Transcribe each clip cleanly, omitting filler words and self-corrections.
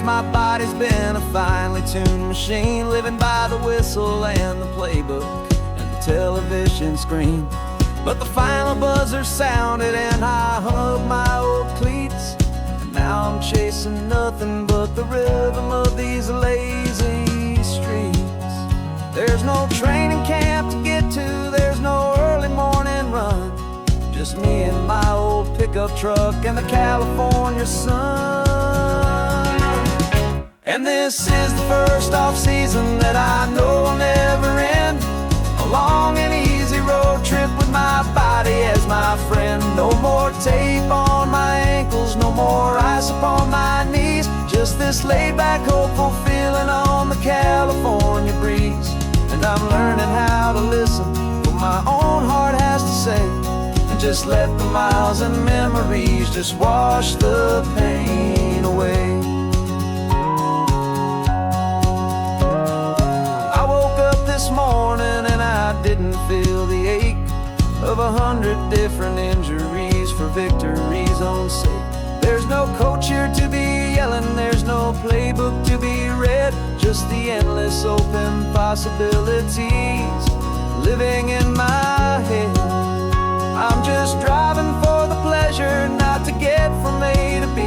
my body's been a finely tuned machine, living by the whistle and the playbook and the television screen. But the final buzzer sounded and I hung up my old cleats, and now I'm chasing nothing but the rhythm of these lazy streets. There's no training camp to get to, there's no early morning run, just me and my old pickup truck and the California sun. And this is the first off-season that I know will never end, a long and easy road trip with my body as my friend. No more tape on my ankles, no more ice upon my knees, just this laid-back, hopeful feeling on the California breeze. And I'm learning how to listen to what my own heart has to say, and just let the miles and memories just wash the pain away. I woke up this morning and I didn't feel the ache of 100 different injuries for victory's own sake. There's no coach here to be yelling, there's no playbook to be read, just the endless open possibilities living in my head. I'm just driving for the pleasure, not to get from A to B.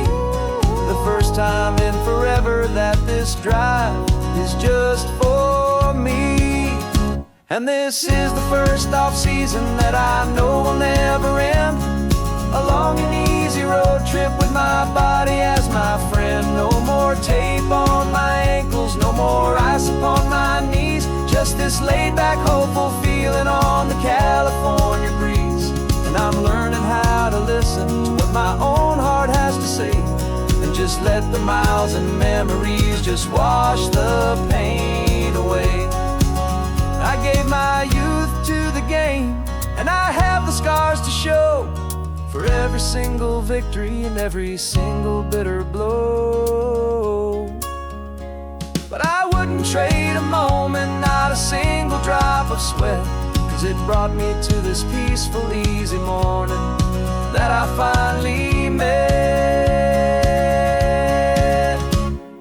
The first time in forever that this drive is just for me. And this is the first off-season that I know will never end, a long and easy road trip with my body as my friend. No more tape on my ankles, no more ice upon my knees, just this laid-back, hopeful feeling on the California breeze. And I'm learning how to listen to what my own heart has to say, and just let the miles and memories just wash the pain away. I gave my youth to the game, and I have the scars to show for every single victory and every single bitter blow. But I wouldn't trade a moment, not a single drop of sweat, 'cause it brought me to this peaceful, easy morning that I finally met.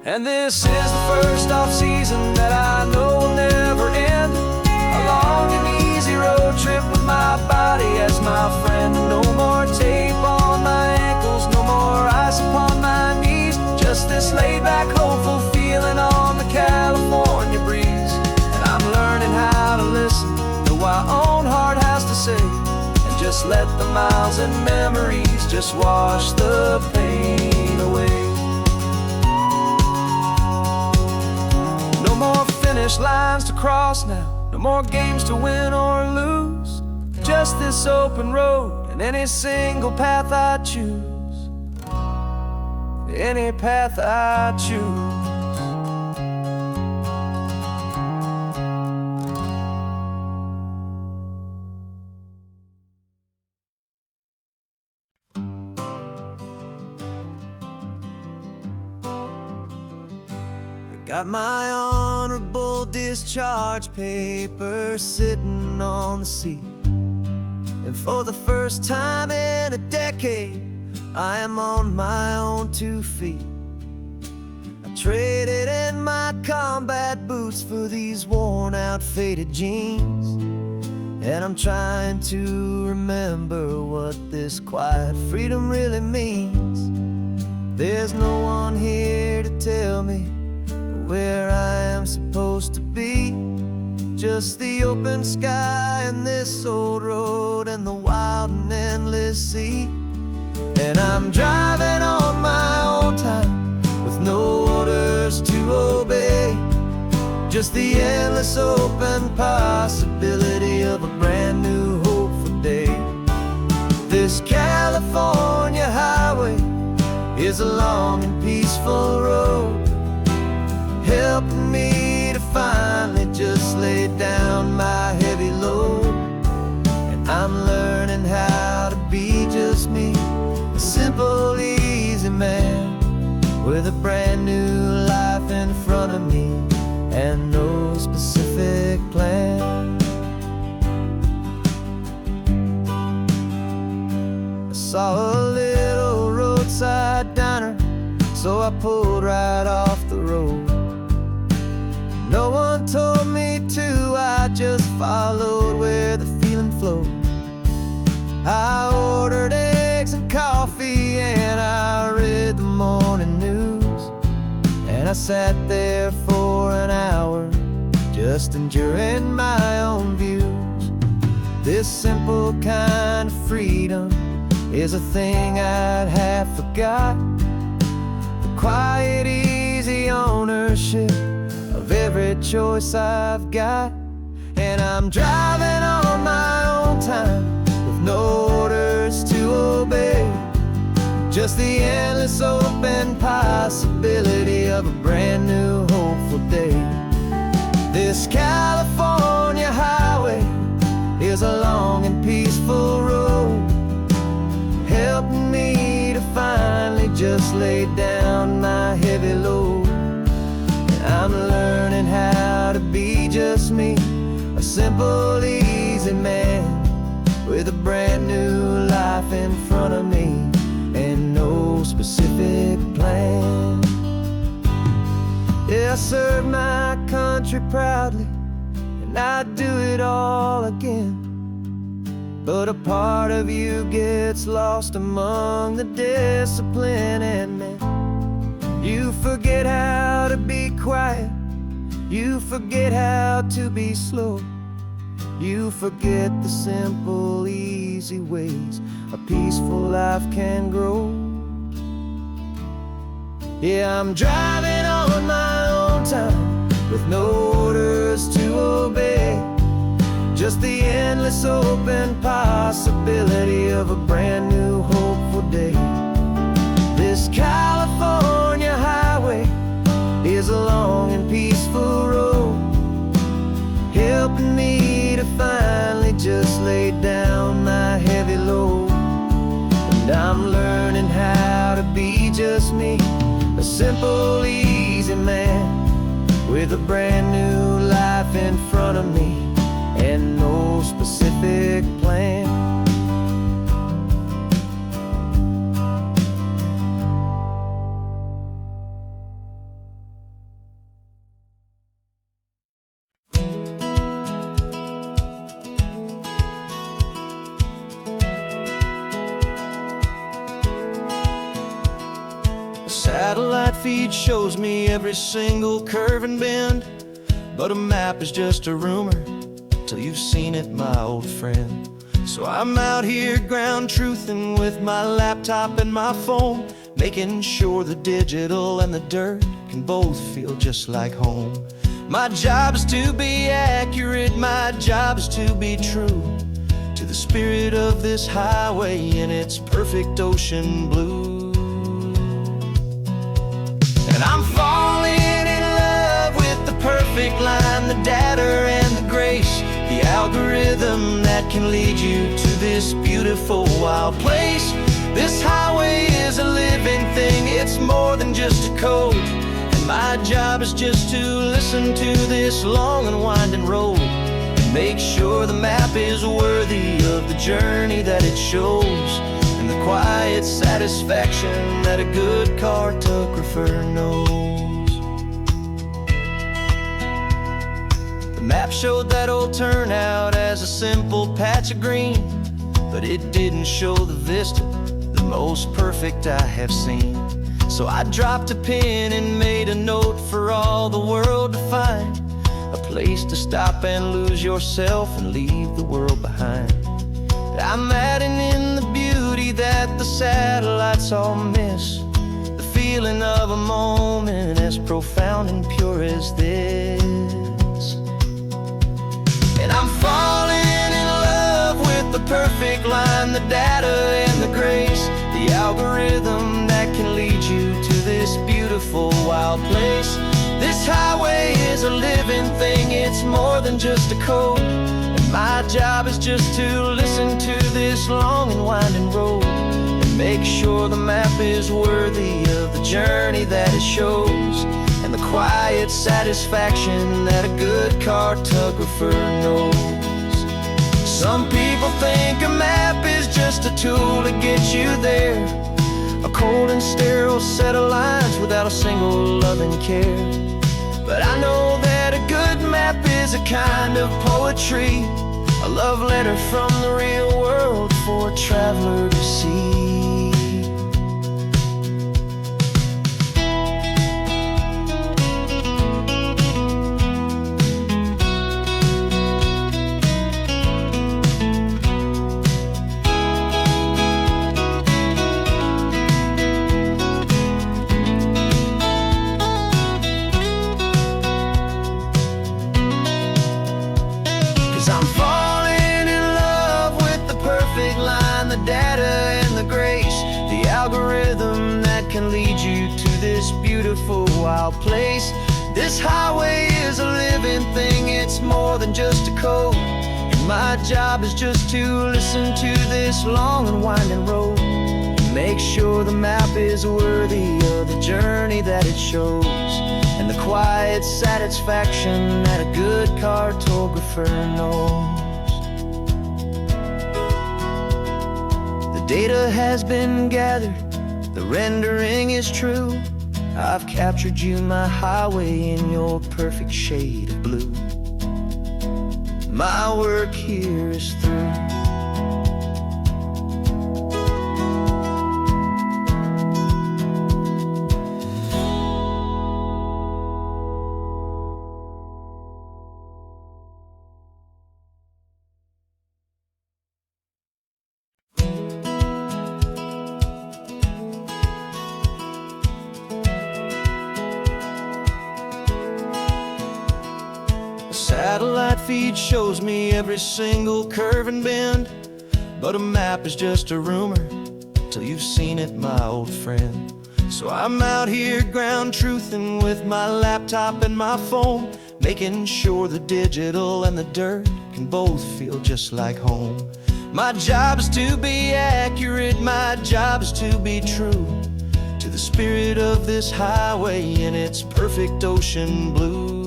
And this is the first off-season that I know will never end, a long and easy road trip with my body as my friend. No more tape on my ankles, no more ice upon my knees, just this laid-back, hopeful feeling on the California breeze. And I'm learning how to listen to what my own heart has to say, and just let the miles and memories just wash the pain away. No more finish lines to cross now, no more games to win or lose, just this open road and any single path I choose, any path I choose. Got my honorable discharge paper sitting on the seat, and for the first time in a decade, I am on my own 2 feet. I traded in my combat boots for these worn out, faded jeans, and I'm trying to remember what this quiet freedom really means. There's no one here to tell me where I am supposed to be, just the open sky and this old road and the wild and endless sea. And I'm driving on my own time with no orders to obey, just the endless open possibility of a brand new hopeful day. This California highway is a long and peaceful road, helping me to finally just lay down my heavy load. And I'm learning how to be just me, a simple, easy man with a brand new life in front of me and no specific plan. I saw a little roadside diner so I pulled right off the road. No one told me to, I just followed where the feeling flowed. I ordered eggs and coffee and I read the morning news, and I sat there for an hour just enduring my own views. This simple kind of freedom is a thing I'd have forgot. The quiet, easy ownership of every choice I've got. And I'm driving on my own time with no orders to obey, just the endless open possibility of a brand new hopeful day. This California highway is a long and peaceful road, helping me to finally just lay down my heavy load. And I'm learning how to be just me, a simple, easy man with a brand new life in front of me and no specific plan. Yeah, I serve my country proudly, and I'd do it all again. But a part of you gets lost among the discipline and men. You forget how to be quiet, you forget how to be slow, you forget the simple, easy ways a peaceful life can grow. Yeah, I'm driving on my own time with no orders to obey, just the endless open possibility of a brand new hopeful day. This California highway is a long and peaceful road, helping me to finally just lay down my heavy load. And I'm learning how to be just me, a simple, easy man with a brand new life in front of me and no specific plan. A satellite feed shows me every single curve and bend, but a map is just a rumor till you've seen it, my old friend. So I'm out here ground truthing with my laptop and my phone, making sure the digital and the dirt can both feel just like home. My job is to be accurate, my job is to be true to the spirit of this highway in its perfect ocean blue. And I'm falling in love with the perfect line, the data and the grace, the algorithm that can lead you to this beautiful wild place. This highway is a living thing, it's more than just a code. And my job is just to listen to this long and winding road and make sure the map is worthy of the journey that it shows, and the quiet satisfaction that a good cartographer knows. The map showed that old turnout as a simple patch of green, but it didn't show the vista, the most perfect I have seen. So I dropped a pin and made a note for all the world to find, a place to stop and lose yourself and leave the world behind. I'm adding in the beauty that the satellites all miss, the feeling of a moment as profound and pure as this. And I'm falling in love with the perfect line, the data and the grace, the algorithm that can lead you to this beautiful wild place. This highway is a living thing, it's more than just a code. And my job is just to listen to this long and winding road and make sure the map is worthy of the journey that it shows, and the quiet satisfaction that a good cartographer knows. Some people think a map is just a tool to get you there, a cold and sterile set of lines without a single loving care. But I know that a good map is a kind of poetry, a love letter from the real world for a traveler to see. I'm falling in love with the perfect line, the data and the grace, the algorithm that can lead you to this beautiful wild place. This highway is a living thing, it's more than just a code, and my job is just to listen to this long and winding road and make sure the map is worthy of the journey that it shows, and the quiet satisfaction that a good cartographer knows. The data has been gathered, the rendering is true. I've captured you, my highway, in your perfect shade of blue. My work here is through. Satellite feed shows me every single curve and bend, but a map is just a rumor till you've seen it, my old friend. So I'm out here ground truthing with my laptop and my phone, making sure the digital and the dirt can both feel just like home. My job is to be accurate, my job is to be true to the spirit of this highway in its perfect ocean blue.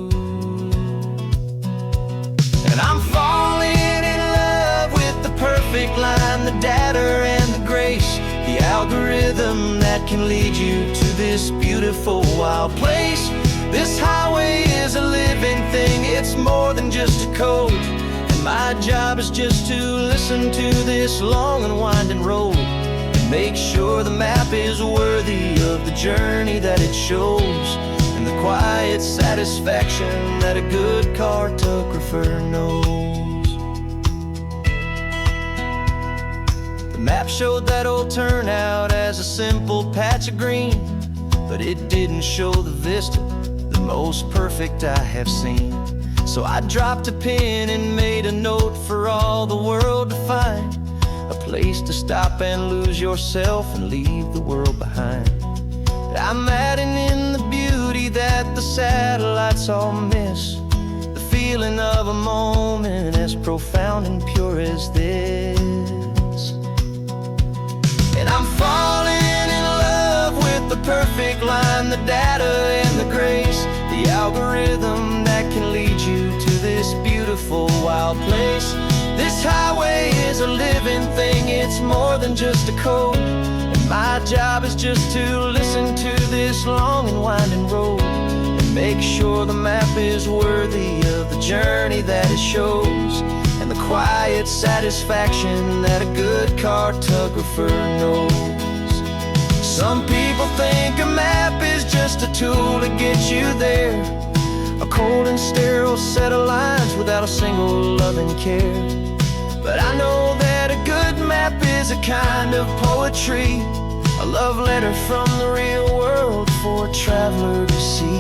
And I'm falling in love with the perfect line, the data and the grace, the algorithm that can lead you to this beautiful wild place. This highway is a living thing, it's more than just a code, and my job is just to listen to this long and winding road and make sure the map is worthy of the journey that it shows, and the quiet satisfaction that a good cartographer knows. The map showed that old turnout as a simple patch of green, but it didn't show the vista, the most perfect I have seen. So I dropped a pin and made a note for all the world to find, a place to stop and lose yourself and leave the world behind. I'm adding in the beauty that the satellites all miss, the feeling of a moment as profound and pure as this. And I'm falling in love with the perfect line, the data and the grace, the algorithm that can lead you to this beautiful wild place. This highway is a living thing, it's more than just a code, and my job is just to listen to this long and winding road and make sure the map is worthy of the journey that it shows, and the quiet satisfaction that a good cartographer knows. Some people think a map is just a tool to get you there, a cold and sterile set of lines without a single loving care. But I know that a good map is a kind of poetry, a love letter from the real world for a traveler to see.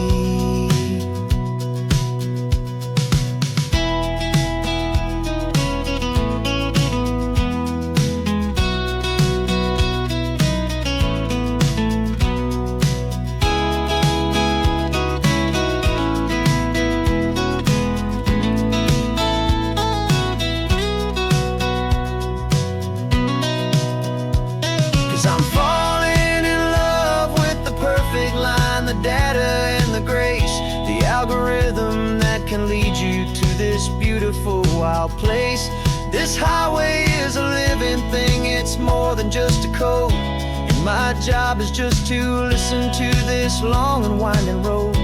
I'm falling in love with the perfect line, the data and the grace, the algorithm that can lead you to this beautiful wild place. This highway is a living thing, it's more than just a code, and My job is just to listen to this long and winding road,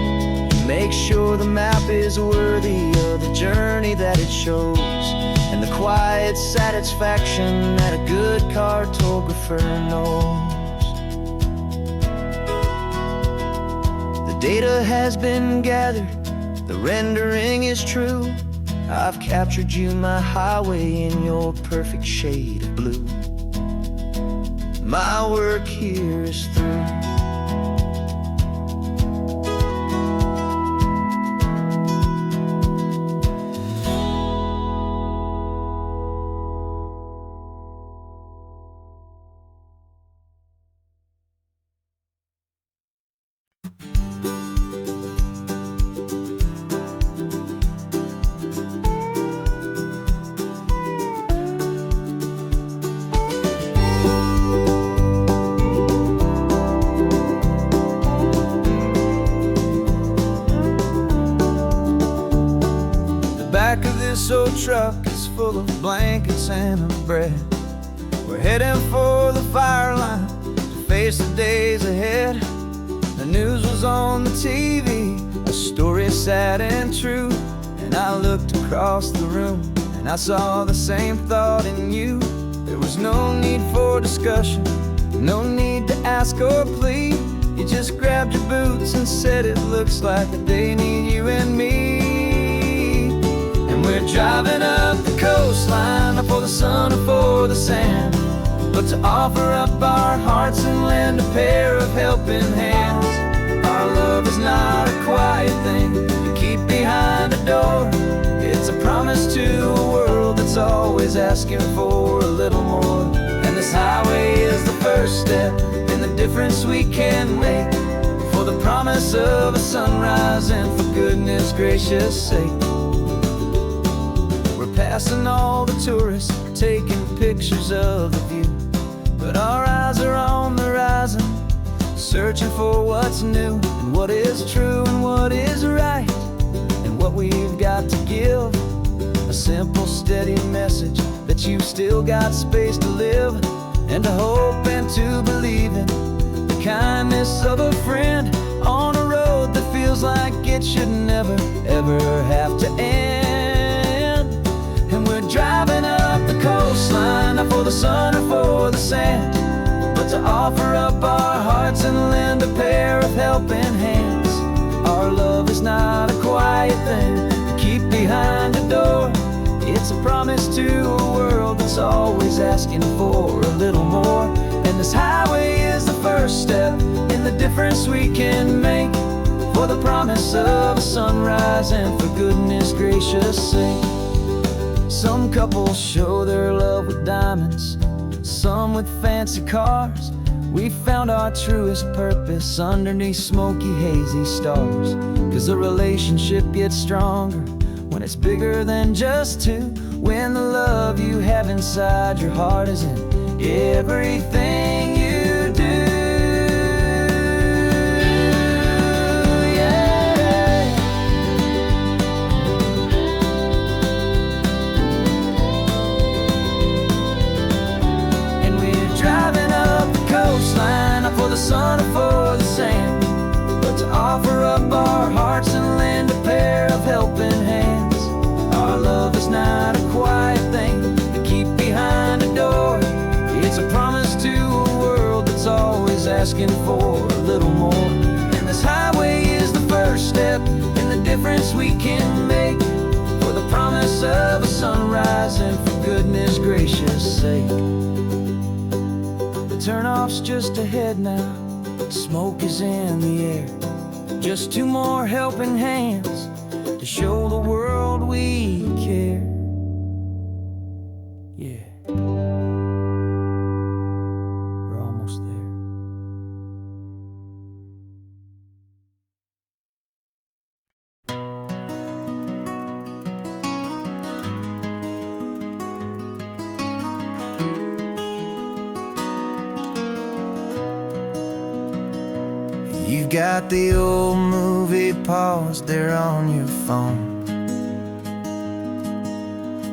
make sure the map is worthy of the journey that it shows, and the quiet satisfaction that a good cartographer knows. The data has been gathered, the rendering is true. I've captured you, my highway, in your perfect shade of blue. My work here is through. Back of this old truck is full of blankets and a bread. We're heading for the fire line to face the days ahead. The news was on the TV, a story sad and true. And I looked across the room and I saw the same thought in you. There was no need for discussion, no need to ask or plead. You just grabbed your boots and said it looks like the day need you and me. We're driving up the coastline, not for the sun or for the sand, but to offer up our hearts and lend a pair of helping hands. Our love is not a quiet thing you keep behind a door. It's a promise to a world that's always asking for a little more. And this highway is the first step in the difference we can make, for the promise of a sunrise and for goodness gracious sake. Passing all the tourists, taking pictures of the view, but our eyes are on the horizon, searching for what's new and what is true and what is right, and what we've got to give. A simple, steady message that you've still got space to live, and to hope and to believe in the kindness of a friend on a road that feels like it should never, ever have to end. And we're driving up the coastline, not for the sun or for the sand, but to offer up our hearts and lend a pair of helping hands. Our love is not a quiet thing to keep behind a door. It's a promise to a world that's always asking for a little more. And this highway is the first step in the difference we can make, for the promise of a sunrise and for goodness gracious sake. Some couples show their love with diamonds, some with fancy cars. We found our truest purpose underneath smoky, hazy stars. 'Cause a relationship gets stronger when it's bigger than just two, when the love you have inside your heart is in everything you do. For the sun or for the sand, but to offer up our hearts and lend a pair of helping hands. Our love is not a quiet thing to keep behind a door. It's a promise to a world that's always asking for a little more. And this highway is the first step in the difference we can make, for the promise of a sunrise and for goodness gracious sake. Turnoff's just ahead now, smoke is in the air. Just two more helping hands to show the world we care. Yeah, we're almost there. You've got the old movie paused there on your phone,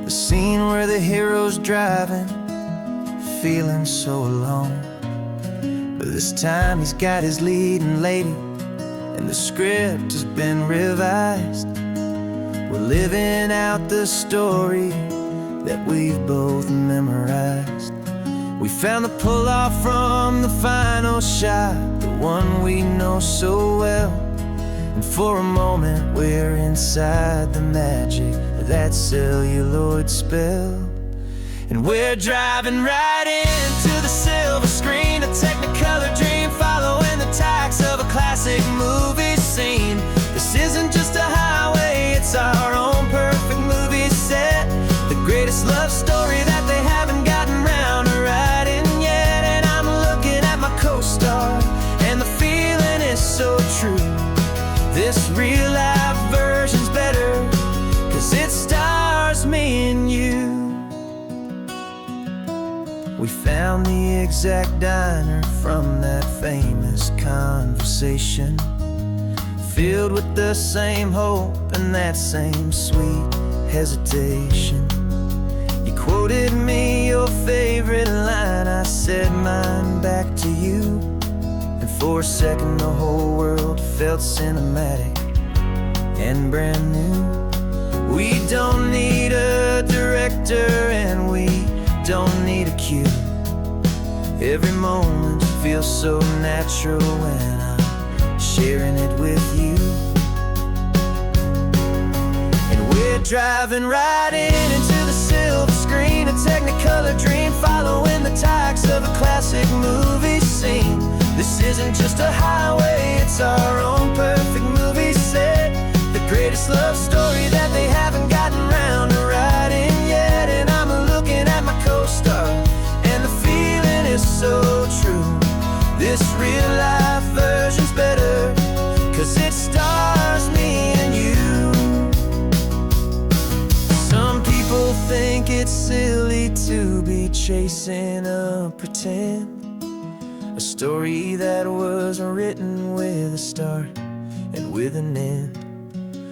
the scene where the hero's driving, feeling so alone. This time he's got his leading lady, and the script has been revised. We're living out the story that we've both memorized. We found the pull-off from the final shot, the one we know so well. And for a moment we're inside the magic of that celluloid spell. And we're driving right into the silver screen, a technicolor dream, following the tacks of a classic movie scene. This isn't just a highway, it's our own perfect movie set, the greatest love story that they haven't gotten round to writing yet. And I'm looking at my co-star, and the feeling is so true. This real-life version's better, 'cause it stars me and you. We found the exact diner from that famous conversation, filled with the same hope and that same sweet hesitation. You quoted me your favorite line, I said mine back to you. And for a second the whole world felt cinematic and brand new. We don't need a director and we don't need a cue. Every moment feels so natural when I'm sharing it with you. And we're driving right into the silver screen, a technicolor dream, following the tacks of a classic movie scene. This isn't just a highway, it's our own perfect movie set, the greatest love story that they haven't gotten round to writing yet. And I'm looking at my co-star, and the feeling is so true. This real-life version's better, 'cause it stars me and you. Some people think it's silly to be chasing a pretend, a story that was written with a start and with an end.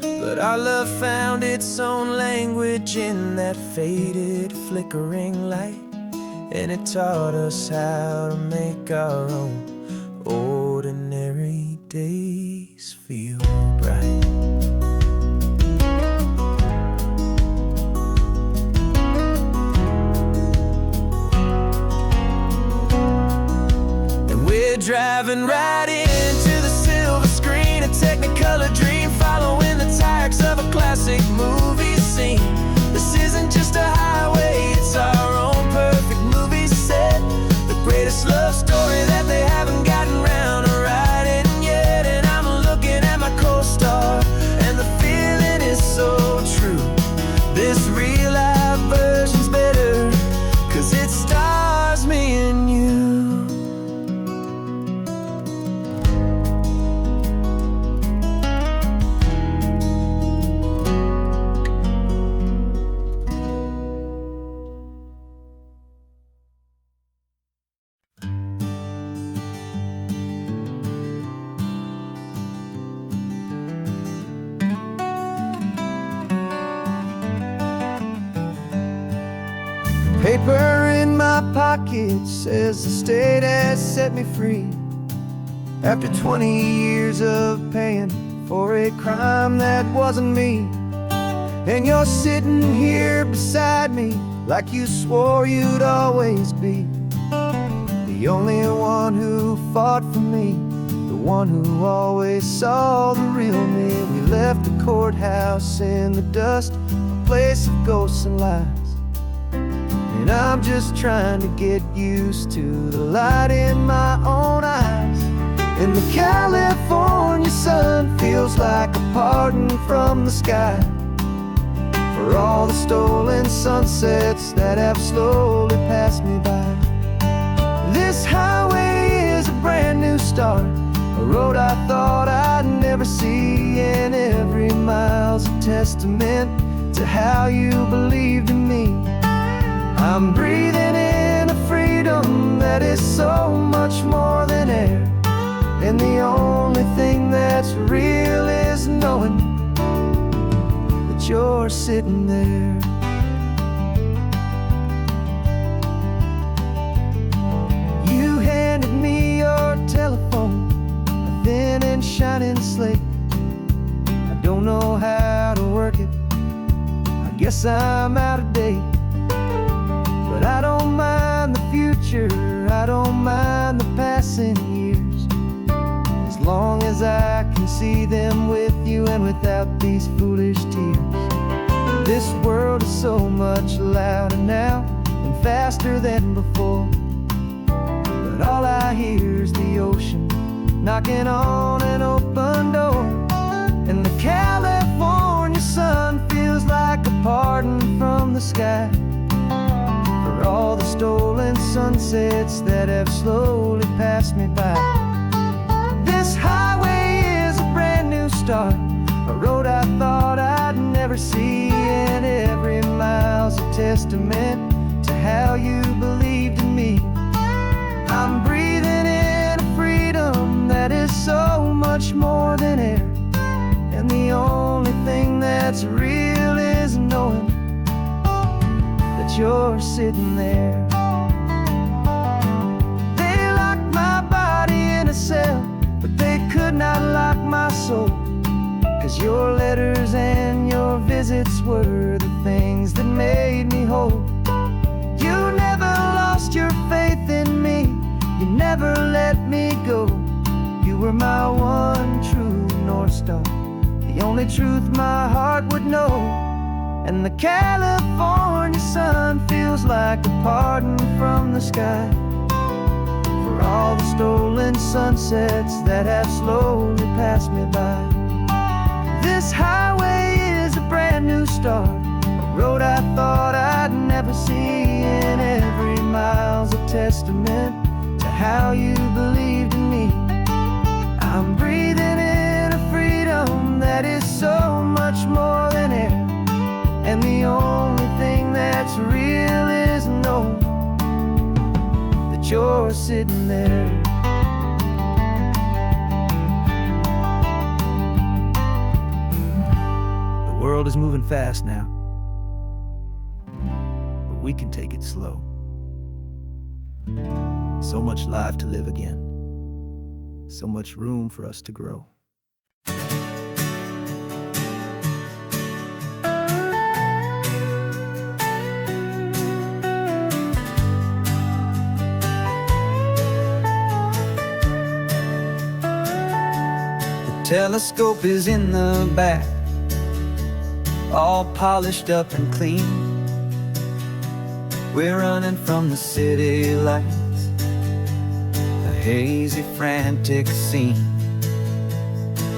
But our love found its own language in that faded, flickering light, and it taught us how to make our own ordinary days feel bright. And we're driving right into the silver screen, a technicolor dream, following the tacks of a classic movie scene. This isn't just a highway, it's our own perfect movie set, the greatest love story that they haven't gotten round to writing yet. And I'm looking at my co-star, and the feeling is so true. This real-life version's better, 'cause it stars me and you. Paper in my pocket says the state has set me free, after 20 years of paying for a crime that wasn't me. And you're sitting here beside me like you swore you'd always be, the only one who fought for me, the one who always saw the real me. We left the courthouse in the dust, a place of ghosts and lies. And I'm just trying to get used to the light in my own eyes. And the California sun feels like a pardon from the sky for all the stolen sunsets that have slowly passed me by. This highway is a brand new start, a road I thought I'd never see, and every mile's a testament to how you believed in me. I'm breathing in a freedom that is so much more than air, and the only thing that's real is knowing that you're sitting there. You handed me your Yes, I'm out of date, but I don't mind the future, I don't mind the passing years, as long as I can see them with you and without these foolish tears. This world is so much louder now and faster than before, but all I hear is the ocean knocking on an open door. And the California sun feels like a pardon from the sky for all the stolen sunsets that have slowly passed me by. This highway is a brand new start, a road I thought I'd never see, and every mile's a testament to how you believed in me. I'm breathing in a freedom that is so much more than air, and the only thing that's real is knowing that you're sitting there. They locked my body in a cell, but they could not lock my soul, 'cause your letters and your visits were the things that made me whole. You never lost your faith in me, you never let me go. You were my one true North Star, the only truth my heart would know. And the California sun feels like a pardon from the sky for all the stolen sunsets that have slowly passed me by. This highway is a brand new start, a road I thought I'd never see, and every mile's a testament to how you believed in me. I'm breathing in a freedom that is so much more than air, and the only thing that's real is knowing that you're sitting there. The world is moving fast now, but we can take it slow. So much life to live again, so much room for us to grow. The telescope is in the back, all polished up and clean. We're running from the city lights, a hazy, frantic scene.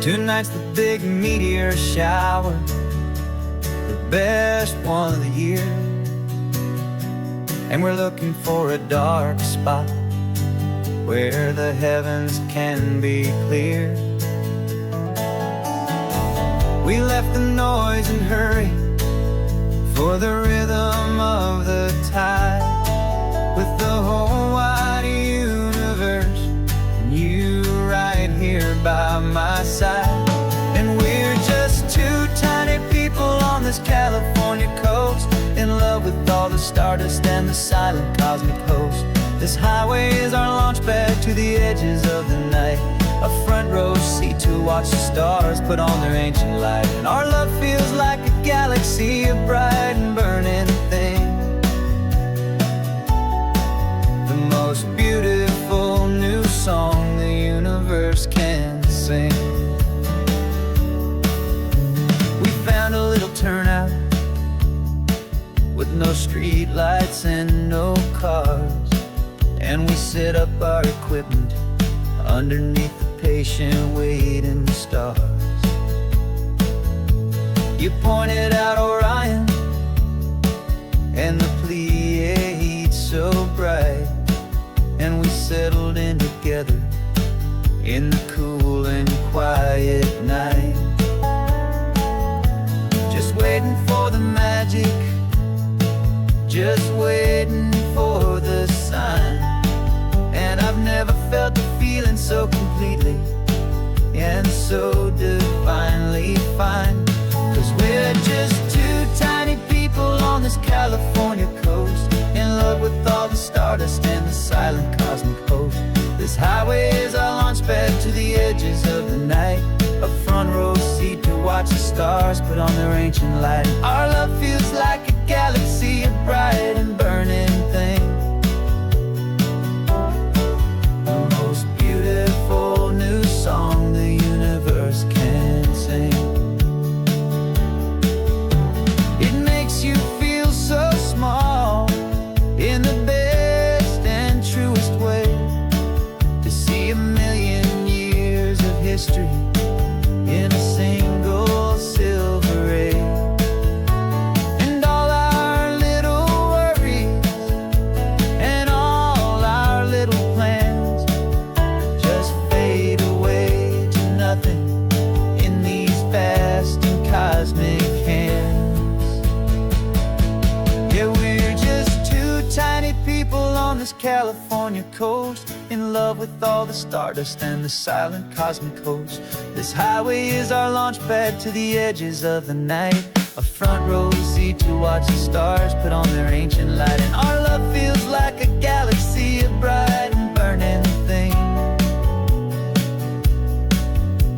Tonight's the big meteor shower, the best one of the year, and we're looking for a dark spot where the heavens can be clear. We left the noise and hurry for the rhythm of the tide, with the whole wide universe and you right here by my side. And we're just two tiny people on this California coast, in love with all the stardust and the silent cosmic host. This highway is our launch pad to the edges of the night, a front row seat to watch the stars put on their ancient light. And our love feels like a galaxy, a bright and burning thing, the most beautiful new song the universe can sing. We found a little turnout with no street lights and no cars, and we set up our equipment underneath the patient waiting stars. You pointed out Orion and the Pleiades so bright, and we settled in together in the cool and quiet night, just waiting for the magic, just waiting for the sign. And I've never felt the feeling so completely and so divinely fine, 'cause we're just two tiny people on this California coast, in love with all the stardust and the silent cosmic host. This highway is our launch pad to the edges of the night, a front row seat to watch the stars put on their ancient light. Our love feels like a galaxy, a bright and burning thing. The most beautiful new song the universe can sing. It makes you feel so small in the best and truest way, to see a million years of history in a single silver ray. And all our little worries and all our little plans just fade away to nothing in these vast and cosmic hands. Yeah, we're just two tiny people on this California coast, in love with all the stardust and the silent cosmic host. This highway is our launch pad to the edges of the night, a front row seat to watch the stars put on their ancient light. And our love feels like a galaxy, a bright and burning thing.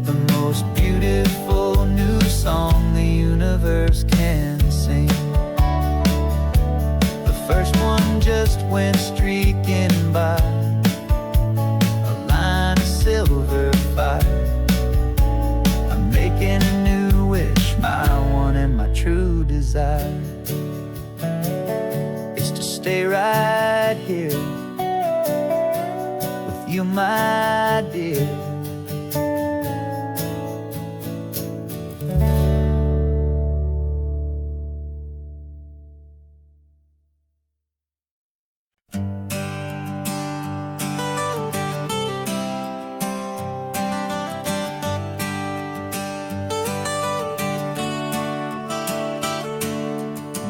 The most beautiful new song the universe can sing. The first one just went streaking by, a line of silver fire. I'm making a new wish, my one and my true desire is to stay right here with you, my dear.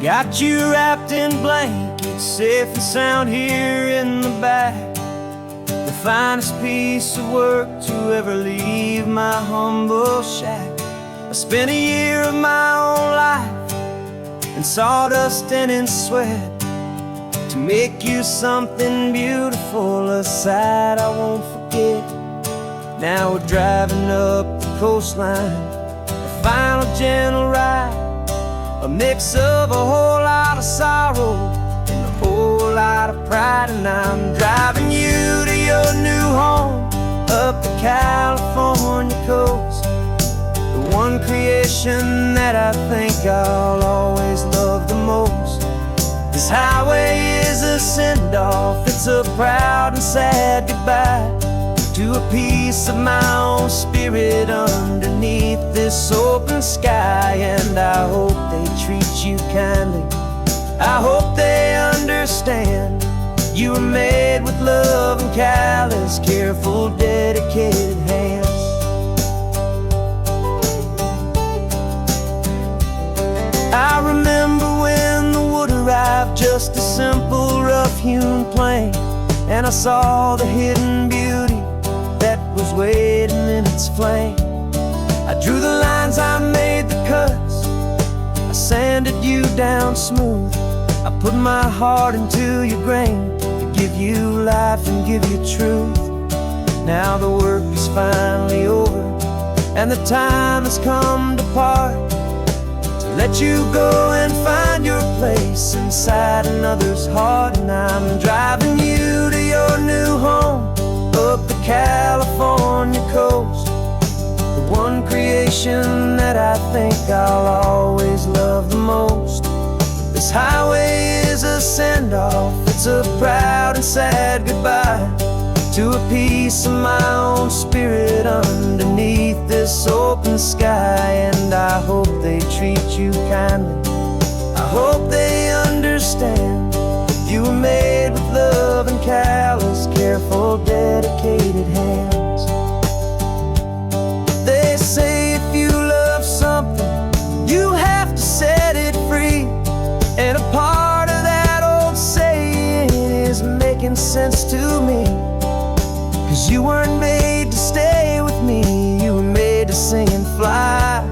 Got you wrapped in blankets, safe and sound here in the back. The finest piece of work to ever leave my humble shack. I spent a year of my own life in sawdust and in sweat to make you something beautiful, a sight I won't forget. Now we're driving up the coastline, a final gentle ride, a mix of a whole lot of sorrow and a whole lot of pride. And I'm driving you to your new home up the California coast, the one creation that I think I'll always love the most. This highway is a send-off, it's a proud and sad goodbye to a piece of my own spirit underneath this open sky. And I hope they treat you kindly, I hope they understand you were made with love and callous, careful, dedicated hands. I remember when the wood arrived, just a simple rough-hewn plank, and I saw the hidden beauty that was waiting in its flame. I drew the lines, I made the cuts, I sanded you down smooth. I put my heart into your grain to give you life and give you truth. Now the work is finally over and the time has come to part, to let you go and find your place inside another's heart. And I'm driving you to your new home up the California coast, the one creation that I think I'll always love the most. This highway is a send-off, it's a proud and sad goodbye to a piece of my own spirit underneath this open sky. And I hope they treat you kindly, I hope they understand you were made with love and callous, careful, dedicated hands. They say if you love something, you have to set it free. And a part of that old saying is making sense to me, 'cause you weren't made to stay with me, you were made to sing and fly,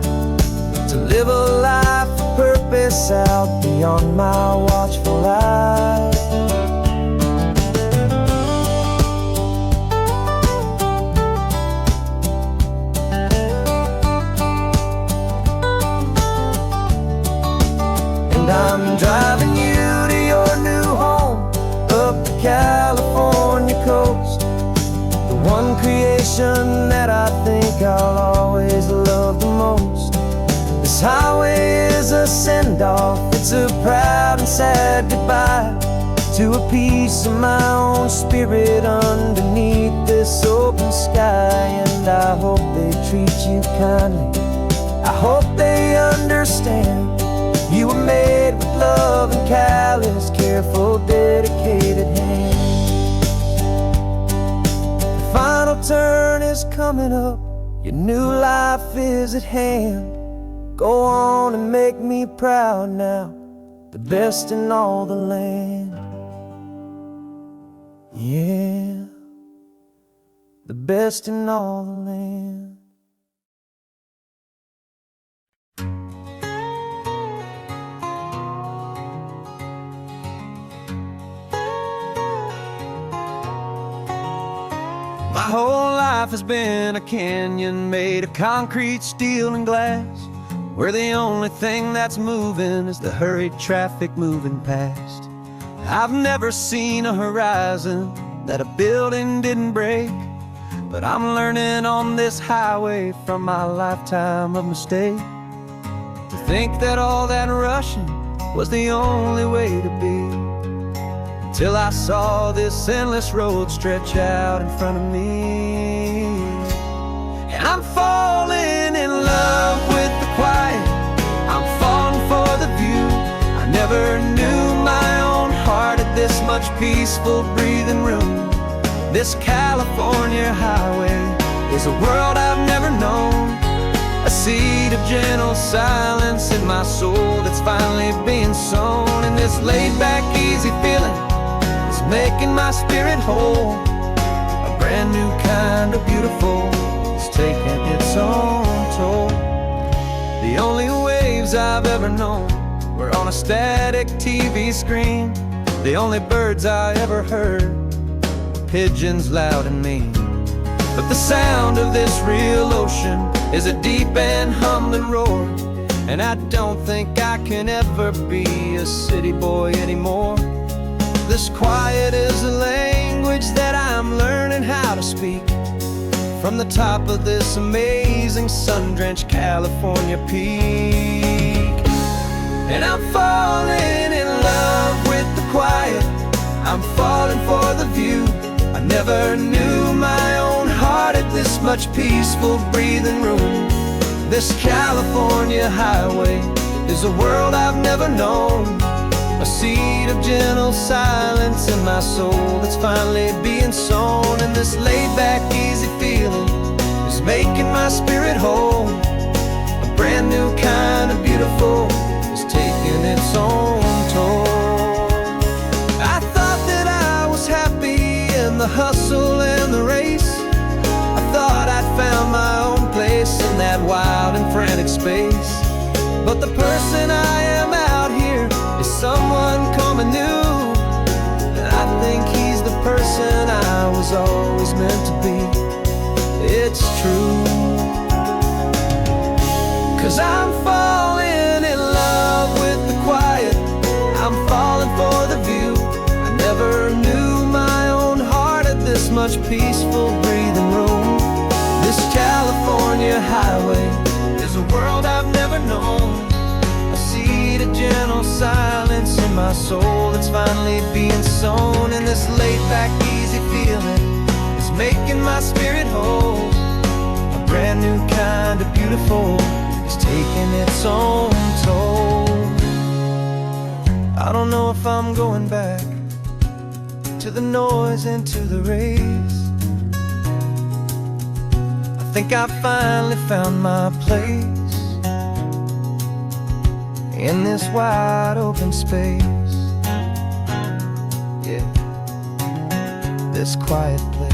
to live a life of purpose out beyond my watchful eye. I'm driving you to your new home up the California coast. The one creation that I think I'll always love the most. This highway is a send-off, it's a proud and sad goodbye to a piece of my own spirit underneath this open sky. And I hope they treat you kindly, I hope they understand. You were made with love and callous, careful, dedicated hands. The final turn is coming up, your new life is at hand. Go on and make me proud now, the best in all the land. Yeah, the best in all the land. My whole life has been a canyon made of concrete, steel, and glass, where the only thing that's moving is the hurried traffic moving past. I've never seen a horizon that a building didn't break, but I'm learning on this highway from my lifetime of mistakes. To think that all that rushing was the only way to be, till I saw this endless road stretch out in front of me. And I'm falling in love with the quiet, I'm falling for the view. I never knew my own heart had this much peaceful breathing room. This California highway is a world I've never known, a seed of gentle silence in my soul that's finally being sown. And this laid-back, easy feeling is making my spirit whole. A brand new kind of beautiful is taking its own toll. The only waves I've ever known were on a static TV screen. The only birds I ever heard were pigeons loud and mean. But the sound of this real ocean is a deep and humbling roar, and I don't think I can ever be a city boy anymore. This quiet is a language that I'm learning how to speak from the top of this amazing sun-drenched California peak. And I'm falling in love with the quiet, I'm falling for the view. I never knew my own heart had this much peaceful breathing room. This California highway is a world I've never known, a seed of gentle silence in my soul that's finally being sown. And this laid-back, easy feeling is making my spirit whole. A brand new kind of beautiful is taking its own toll. I thought that I was happy in the hustle and the race. I thought I'd found my own place in that wild and frantic space. But the person I am out here is someone coming new, and I think he's the person I was always meant to be. It's true, 'cause I'm falling in love with the quiet, I'm falling for the view. I never knew my own heart had this much peaceful breathing room. This California highway is a world I've never known, a seed of gentle silence in my soul that's finally being sown. And this laid-back, easy feeling is making my spirit whole. A brand new kind of beautiful is taking its own toll. I don't know if I'm going back to the noise and to the race. I think I finally found my place in this wide open space. Yeah, this quiet place.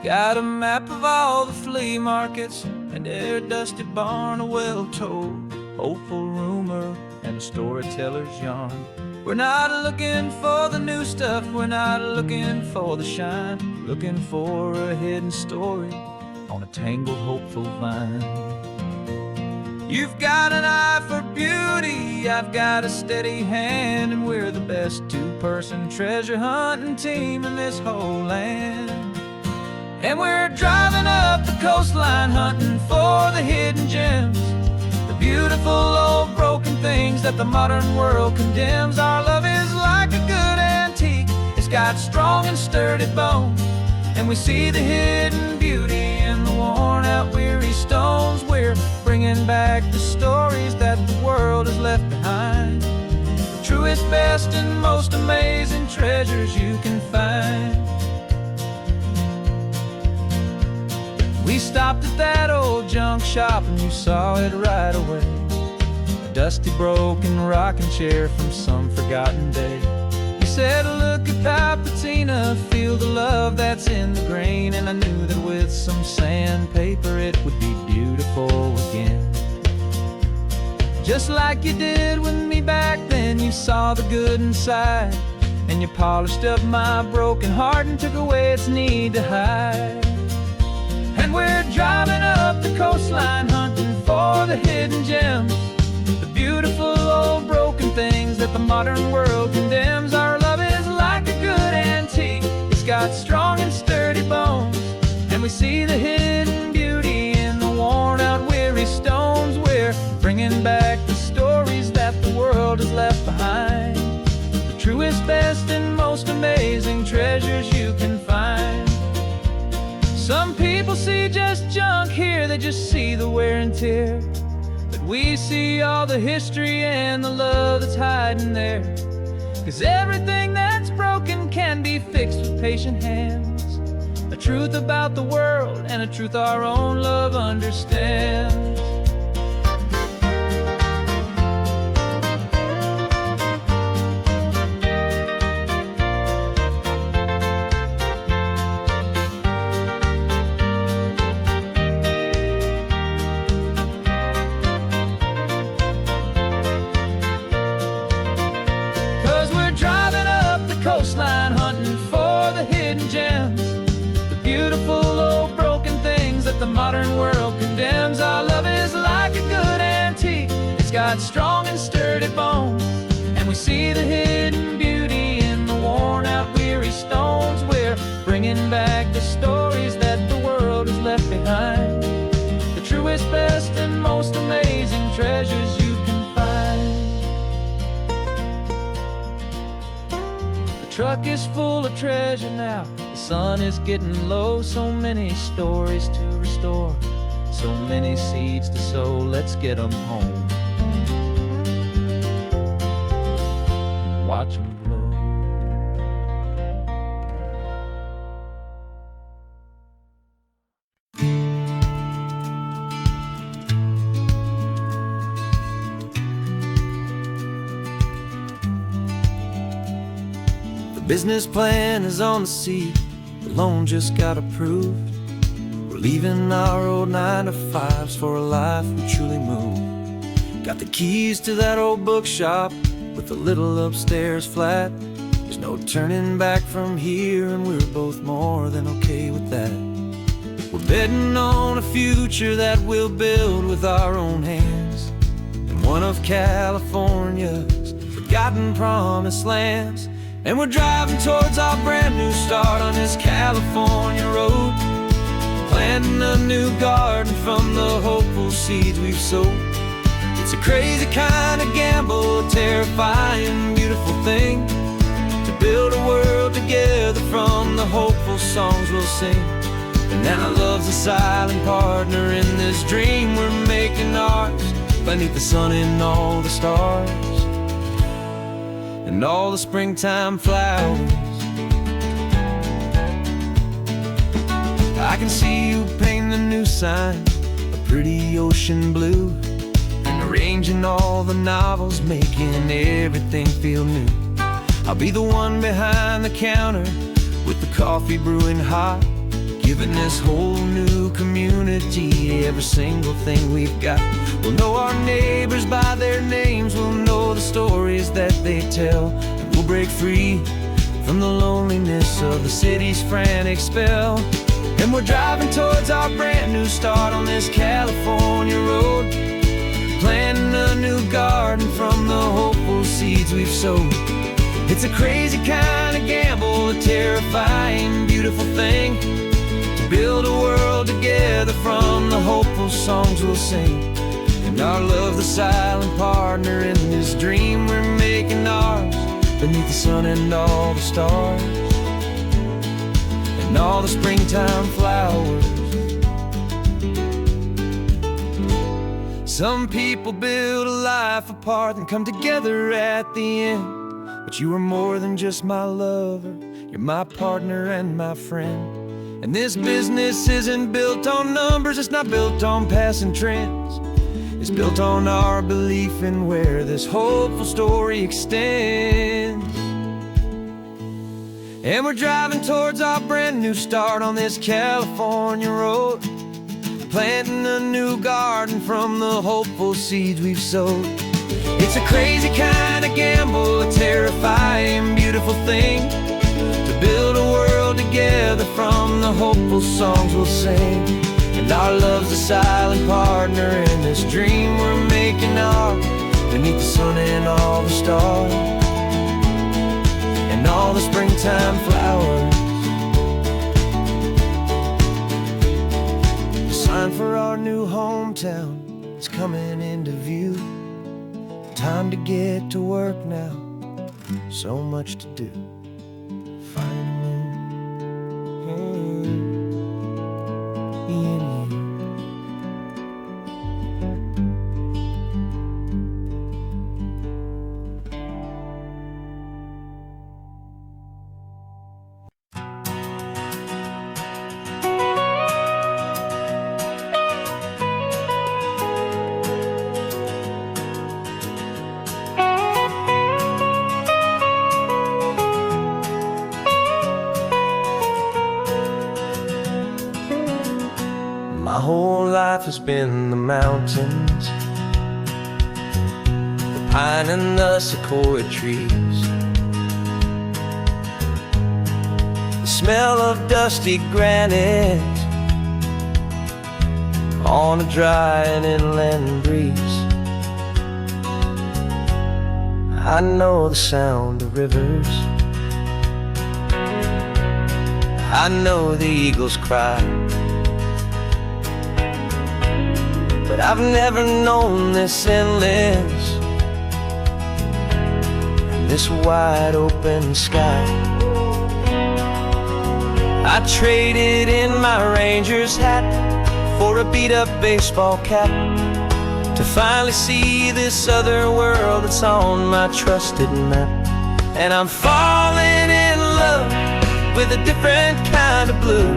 Got a map of all the flea markets and every dusty barn a well told, hopeful rumor and a storyteller's yarn. We're not looking for the new stuff, we're not looking for the shine, looking for a hidden story on a tangled hopeful vine. You've got an eye for beauty, I've got a steady hand, and we're the best two-person treasure hunting team in this whole land. And we're driving up the coastline hunting for the hidden gems, the beautiful old broken things that the modern world condemns. Our love is like a good antique, it's got strong and sturdy bones, and we see the hidden beauty in the worn out weary stones. We're bringing back the stories that the world has left behind, the truest, best, and most amazing treasures you can find. We stopped at that old junk shop and you saw it right away, a dusty broken rocking chair from some forgotten day. You said, look at that patina, feel the love that's in the grain, and I knew that with some sandpaper it would be beautiful again. Just like you did with me back then, you saw the good inside, and you polished up my broken heart and took away its need to hide. And we're driving up the coastline hunting for the hidden gems, the beautiful old broken things that the modern world condemns. Our love is like a good antique, it's got strong and sturdy bones, and we see the hidden beauty in the worn out weary stones. We're bringing back the stories that the world has left behind, the truest, best, and most amazing treasures you can find. Some people see just junk here, they just see the wear and tear, but we see all the history and the love that's hiding there. 'Cause everything that's broken can be fixed with patient hands, a truth about the world and a truth our own love understands. 'Cause we're driving up the coastline hunting for the hidden gems, the beautiful old broken things that the modern world condemns. Our love is like a good antique, it's got strong and sturdy bones, and we see the hidden beauty in the worn out weary stones. We're bringing back the stories that the world has left behind, the truest, best, and most amazing treasures you can find. The truck is full of treasure now, the sun is getting low. So many stories to restore, so many seeds to sow. Let's get them home, watch them grow. The business plan is on the seat, the loan just got approved. We're leaving our old 9 to 5s for a life we truly move. Got the keys to that old bookshop with the little upstairs flat. There's no turning back from here, and we're both more than okay with that. We're betting on a future that we'll build with our own hands, in one of California's forgotten promised lands. And we're driving towards our brand new start on this California road, planting a new garden from the hopeful seeds we've sowed. It's a crazy kind of gamble, a terrifying, beautiful thing, to build a world together from the hopeful songs we'll sing. And now love's a silent partner in this dream we're making ours, beneath the sun and all the stars and all the springtime flowers. I can see you painting the new sign, a pretty ocean blue, and arranging all the novels, making everything feel new. I'll be the one behind the counter with the coffee brewing hot, giving this whole new community every single thing we've got. We'll know our neighbors by their names, we'll know the stories that they tell, and we'll break free from the loneliness of the city's frantic spell. And we're driving towards our brand new start on this California road, planting a new garden from the hopeful seeds we've sowed. It's a crazy kind of gamble, a terrifying, beautiful thing, to build a world together from the hopeful songs we'll sing. And our love's the silent partner in this dream we're making ours, beneath the sun and all the stars, and all the springtime flowers. Some people build a life apart and come together at the end, but you are more than just my lover, you're my partner and my friend. And this business isn't built on numbers, it's not built on passing trends. It's built on our belief in where this hopeful story extends. And we're driving towards our brand new start on this California road, planting a new garden from the hopeful seeds we've sowed. It's a crazy kind of gamble, a terrifying, beautiful thing, to build a world together from the hopeful songs we'll sing. And our love's a silent partner in this dream we're making ours, beneath the sun and all the stars, and all the springtime flowers. The sign for our new hometown is coming into view. Time to get to work now, so much to do. Finding in you. My whole life has been the mountains, the pine and the sequoia trees, the smell of dusty granite on a dry and inland breeze. I know the sound of rivers, I know the eagles cry, but I've never known this endless, this wide open sky. I traded in my ranger's hat for a beat-up baseball cap, to finally see this other world that's on my trusted map. And I'm falling in love with a different kind of blue,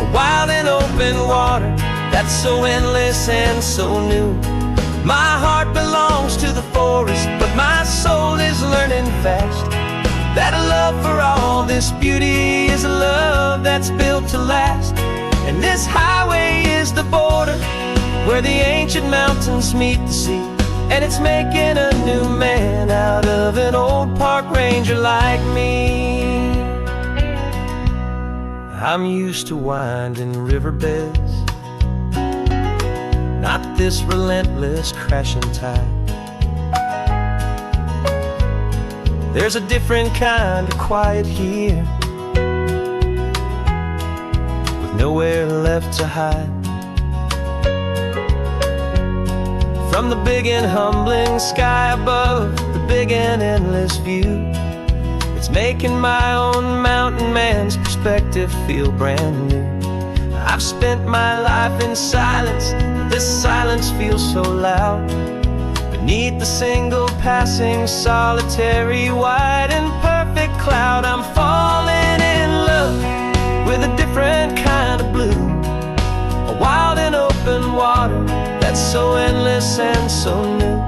a wild and open water that's so endless and so new. My heart belongs to the forest, but my soul is learning fast that a love for all this beauty is a love that's built to last. And this highway is the border where the ancient mountains meet the sea, and it's making a new man out of an old park ranger like me. I'm used to winding riverbeds, not this relentless crashing tide. There's a different kind of quiet here, with nowhere left to hide. From the big and humbling sky above, the big and endless view, it's making my own mountain man's perspective feel brand new. I've spent my life in silence, this silence feels so loud. Beneath the single passing solitary white and perfect cloud, I'm falling in love with a different kind of blue, a wild and open water that's so endless and so new.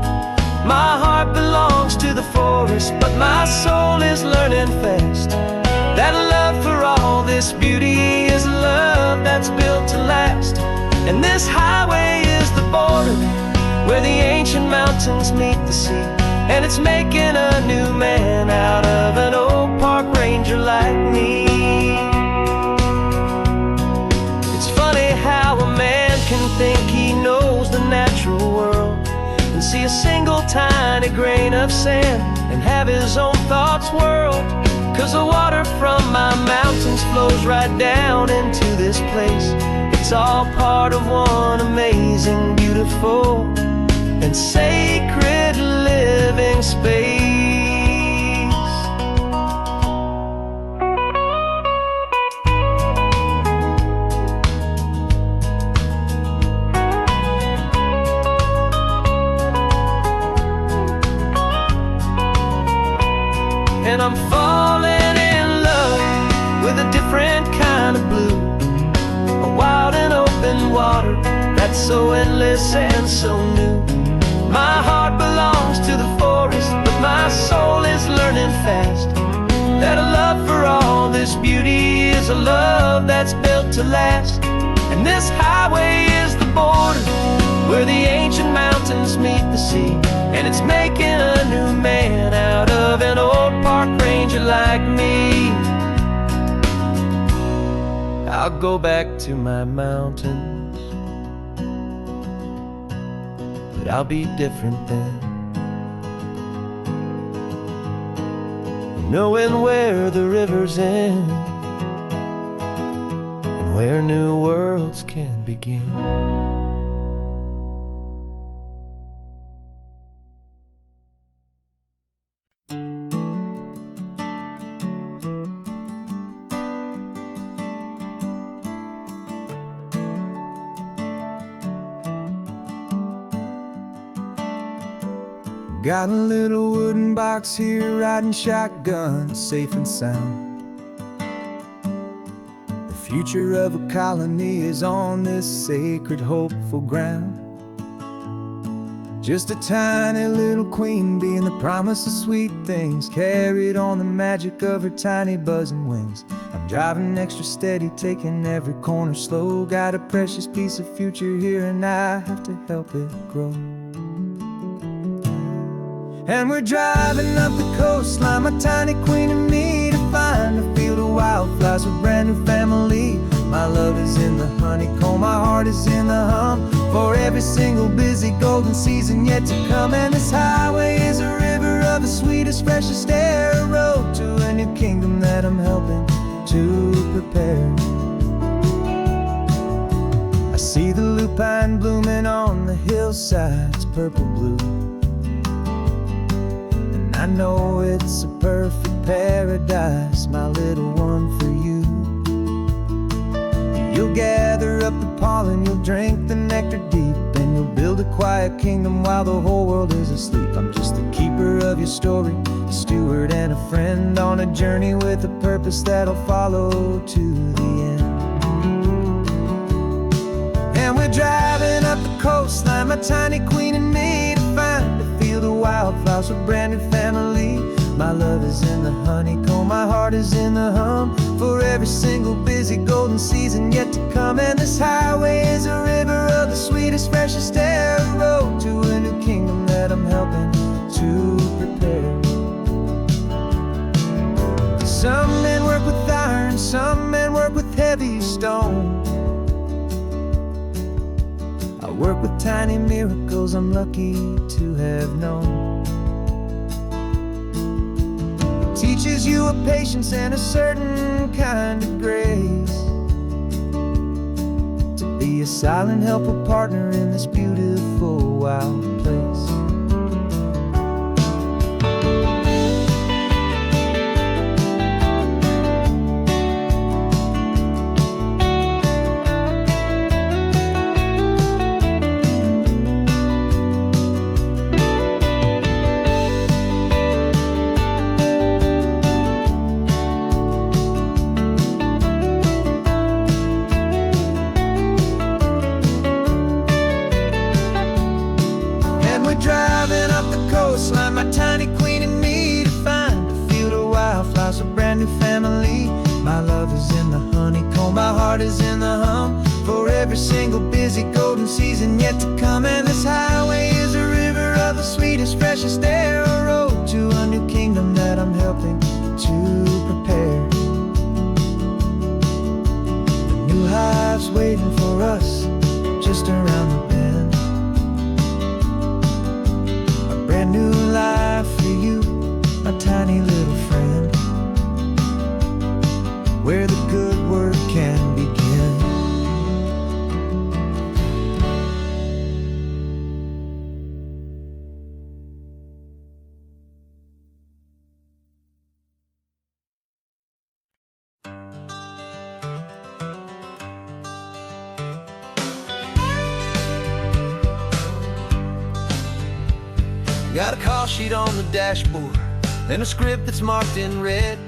My heart belongs to the forest, but my soul is learning fast that love for all this beauty is love this highway is the border where the ancient mountains meet the sea, and it's making a new man out of an old park ranger like me. It's funny how a man can think he knows the natural world and see a single tiny grain of sand and have his own thoughts whirled. 'Cause the water from my mountains flows right down into this place. It's all part of one amazing, beautiful, and sacred living space. And I'm falling in love with a different kind of blue, a wild and open water that's so endless and so new. My heart belongs to the forest, but my soul is learning fast that a love for all this beauty is a love that's built to last. And this highway is the border where the ancient mountains meet the sea, and it's making a new man out of an old park ranger like me. I'll go back to my mountains, but I'll be different then, knowing where the rivers end and where new worlds can begin. Got a little wooden box here, riding shotgun, safe and sound. The future of a colony is on this sacred, hopeful ground. Just a tiny little queen bee and the promise of sweet things, carried on the magic of her tiny buzzing wings. I'm driving extra steady, taking every corner slow. Got a precious piece of future here and I have to help it grow. And we're driving up the coastline, my tiny queen and me, to find a field of wildflowers with a brand new family. My love is in the honeycomb, my heart is in the hum, for every single busy golden season yet to come. And this highway is a river of the sweetest, freshest air, a road to a new kingdom that I'm helping to prepare. I see the lupine blooming on the hillsides, purple blue, I know it's a perfect paradise, my little one, for you. You'll gather up the pollen, you'll drink the nectar deep, and you'll build a quiet kingdom while the whole world is asleep. I'm just the keeper of your story, a steward and a friend, on a journey with a purpose that'll follow to the end. And we're driving up the coastline, my tiny queen and me, to find a field of wildflowers with a brand new family. My love is in the honeycomb, my heart is in the hum, for every single busy golden season yet to come. And this highway is a river of the sweetest, freshest air, a road to a new kingdom that I'm helping to prepare. Some men work with iron, some men work with heavy stone. I work with tiny miracles I'm lucky to have known. Teaches you a patience and a certain kind of grace, to be a silent, helpful partner in this beautiful, wild place. Driving up the coastline, my tiny queen and me, to find a field of wildflowers, a brand new family. My love is in the honeycomb, my heart is in the hum, for every every single busy golden season yet to come. And this highway is a river of the sweetest, freshest air, a road to a new kingdom that I'm helping to prepare. The new hive's waiting for us just around the bend. A brand new life for you, my tiny little friend, where the good work can begin. Got a call sheet on the dashboard and a script that's marked in red.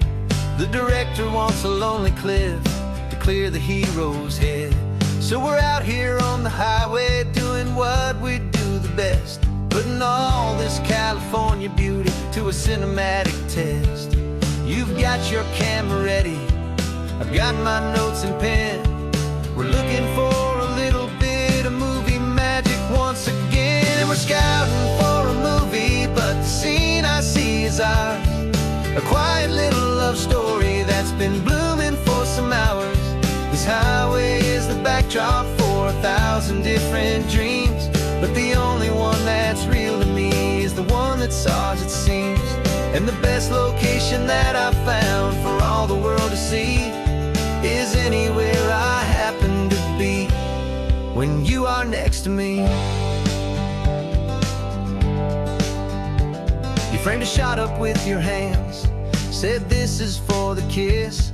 The director wants a lonely cliff to clear the hero's head. So we're out here on the highway doing what we do the best, putting all this California beauty to a cinematic test. You've got your camera ready, I've got my notes and pen. We're looking for a little bit of movie magic once again. And we're scouting for a movie, but the scene I see is ours. A quiet little love story that's been blooming for some hours. This highway is the backdrop for 1,000 different dreams, but the only one that's real to me is the one that's ours, it seems. And the best location that I've found for all the world to see is anywhere I happen to be when you are next to me. You framed a shot up with your hands, said this is for the kiss,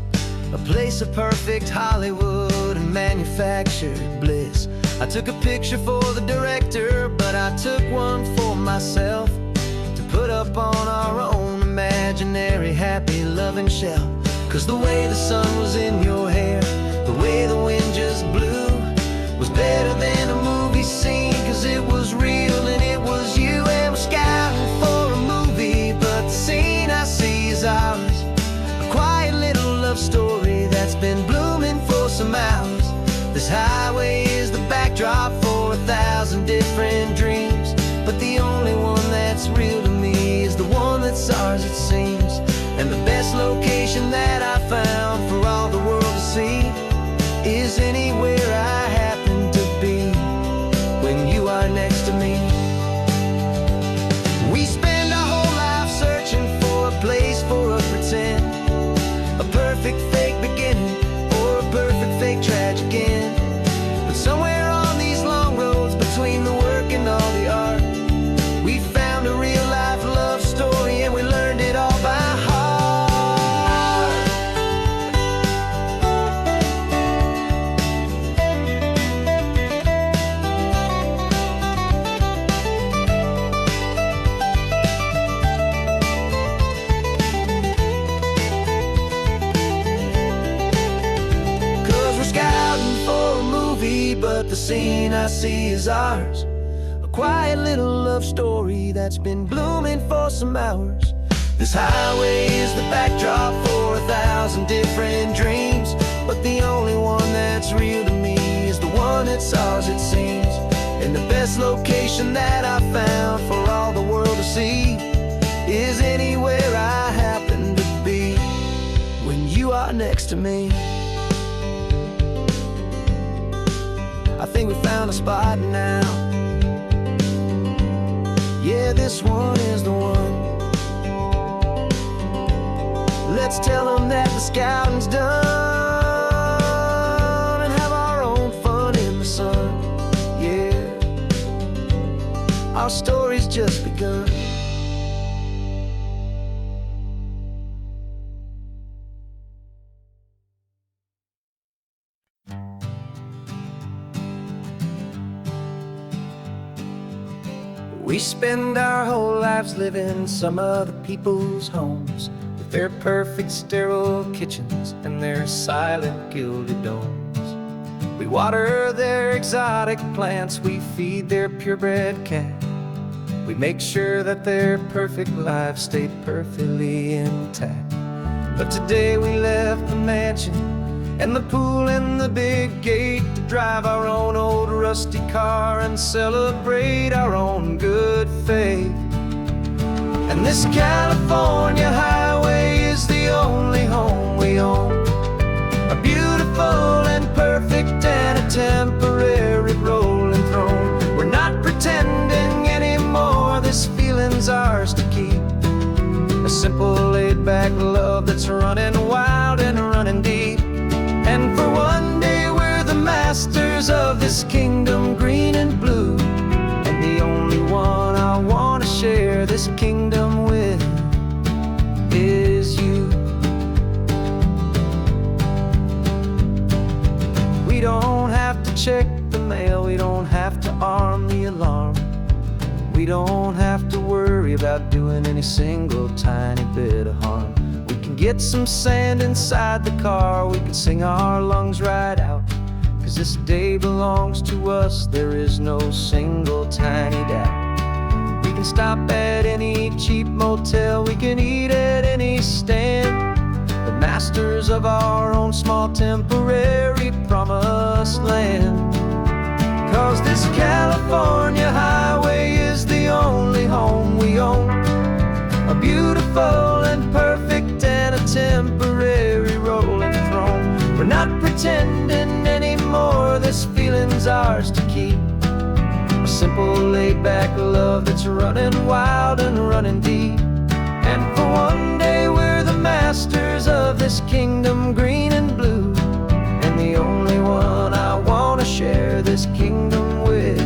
a place of perfect Hollywood and manufactured bliss. I took a picture for the director, but I took one for myself to put up on our own imaginary happy loving shelf. Cause the way the sun was in your hair, the way the wind just blew, was better than a movie scene, cause it was real and it was you. And we're scouting for a movie, but the scene I see is ours. A quiet little love story that's been blooming for some hours. This highway is the backdrop for 1,000 different dreams, but the only one that's real to me is the one that's ours, it seems. And the best location that I found for all the world to see is anywhere I happen to be when you are next to me. We spend our whole life searching for a place for a pretend, a perfect fake beginning or a perfect fake tragic end. But somewhere on these long roads between the work and all the art, we found a real life love story and we learned it all by heart. But the scene I see is ours. A quiet little love story that's been blooming for some hours. This highway is the backdrop for 1,000 different dreams, but the only one that's real to me is the one that's ours, it seems. And the best location that I found for all the world to see is anywhere I happen to be when you are next to me. I think we found a spot now. Yeah, this one is the one. Let's tell them that the scouting's done and have our own fun in the sun. Yeah, our story's just begun. We spend our whole lives living some other people's homes, with their perfect sterile kitchens and their silent gilded domes. We water their exotic plants, we feed their purebred cat. We make sure that their perfect lives stay perfectly intact. But today we left the mansion and the pool in the big gate to drive our own old rusty car and celebrate our own good faith. And this California highway is the only home we own, a beautiful and perfect and a temporary rolling throne. We're not pretending anymore, this feeling's ours to keep, a simple laid-back love that's running wild and running deep. And for one day we're the masters of this kingdom green and blue, and the only one I want to share this kingdom with is you. We don't have to check the mail, we don't have to arm the alarm, we don't have to worry about doing any single tiny bit of harm. We can get some sand inside the car, we can sing our lungs right out, 'cause this day belongs to us, there is no single tiny doubt. We can stop at any cheap motel, we can eat at any stand, the masters of our own small temporary promised land. 'Cause this California highway is the only home we own, a beautiful and perfect and a temporary rolling throne. We're not pretending anymore, this feeling's ours to keep, a simple laid-back love that's running wild and running deep. And for one day we're the masters of this kingdom green and blue, and the only one I want to share this kingdom with